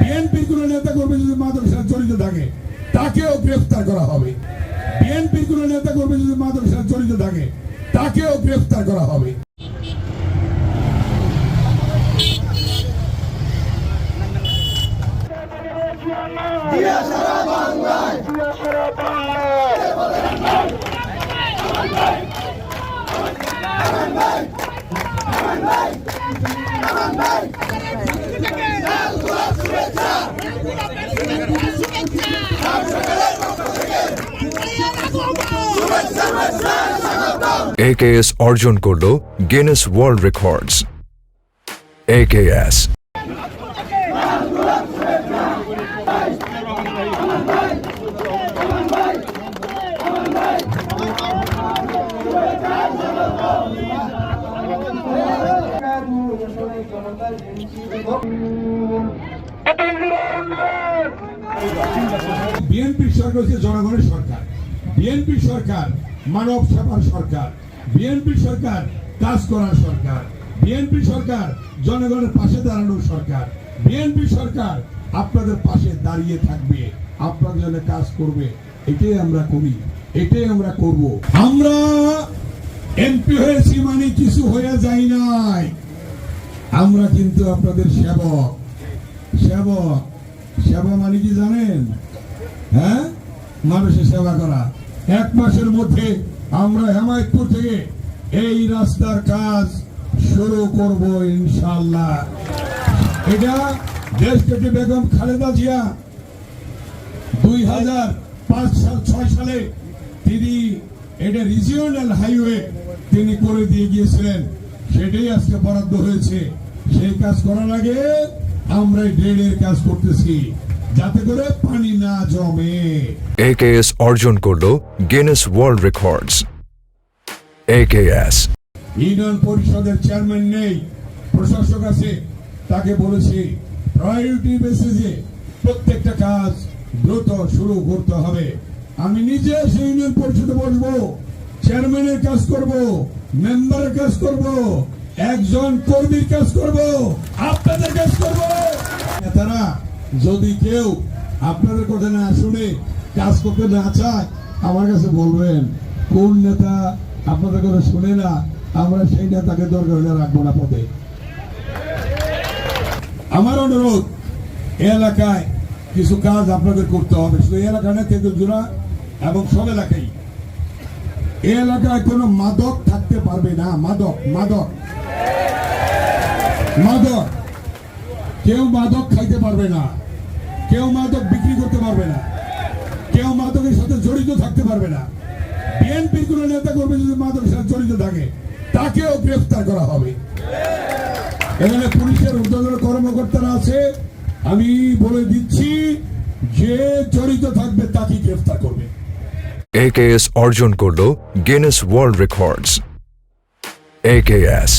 বিএনপির কোন নেতা কর্মী যদি মাদকের সাথে জড়িত থাকে তাকেও গ্রেফতার করা হবে। বিএনপির কোন নেতা কর্মী যদি মাদকের সাথে জড়িত থাকে তাকেও গ্রেফতার করা হবে। AKS অর্জন করল Guinness World Records. AKS BNP সরকার হচ্ছে জনগণের সরকার। বিএনপি সরকার মানব সেবার সরকার। বিএনপি সরকার কাজ করার সরকার। বিএনপি সরকার জনগণের পাশে দাঁড়ানোর সরকার। বিএনপি সরকার আপনাদের পাশে দাঁড়িয়ে থাকবে, আপনাদের জন্য কাজ করবে। এটাই আমরা করি, এটাই আমরা করব। আমরা এমপি হয়েছি মানে কিছু হয়ে যাই নাই, আমরা কিন্তু আপনাদের সেবক। সেবক সেবা মানে কি জানেন? হ্যাঁ, মানুষের সেবা করা। 1 মাসের মধ্যে আমরা হেমায়তপুর থেকে এই রাস্তার কাজ শুরু করব ইনশাআল্লাহ। এটা দেশটাকে বেগম খালেদা জিয়া 2005-6 সালে তিনি এটা রিজিওনাল হাইওয়ে তিনি করে দিয়ে গিয়েছিলেন, সেটাই আজকে বরাদ্দ হয়েছে। সেই কাজ করার আগে আমরা ড্রেনের কাজ করতেছি যাতে করে পানি না জমে। AKS অর্জন করল Guinness World Records. AKS union পরিষদের চেয়ারম্যান নেই, প্রশাসক আছে, তাকে বলেছি প্রায়োরিটি বেসিসে প্রত্যেকটা কাজ দ্রুত শুরু করতে হবে। আমি নিজে সেই ইউনিয়ন পরিষদে বসবো, চেয়ারম্যানের কাজ করব, মেম্বারের কাজ করব, একজন কর্মীর কাজ করব, আপনাদের কাজ করব। নেতারা যদি কেউ আপনাদের কথা না শুনে কাজ করতে না চায় আমার কাছে বলবেন, কোন নেতা আপনাদের কথা শুনে না, আমরা সেই নেতাকে দরকার হলে রাখবো না পদে। আমার অনুরোধ, এলাকায় কিছু কাজ আপনাদের করতে হবে, শুধু এলাকায় না, তেঁতুলজোড়া এবং সব এলাকায়। এই এলাকায় কোনো মাদক থাকতে পারবে না। মাদক মাদক মাদক কেউ মাদক খাইতে পারবে না, কেউ মাদক বিক্রি করতে পারবে না, কেউ মাদকের সাথে জড়িত থাকতে পারবে না। বিএনপির কোন নেতা কর্মী যদি মাদকের সাথে জড়িত থাকে তাকেও গ্রেফতার করা হবে। এখানে পুলিশের ঊর্ধ্বতন কর্মকর্তারা আছে, আমি বলে দিচ্ছি, যে জড়িত থাকবে তাকে গ্রেফতার করবে। AKS অর্জন করল গিনেস ওয়ার্ল্ড রেকর্ডস। AKS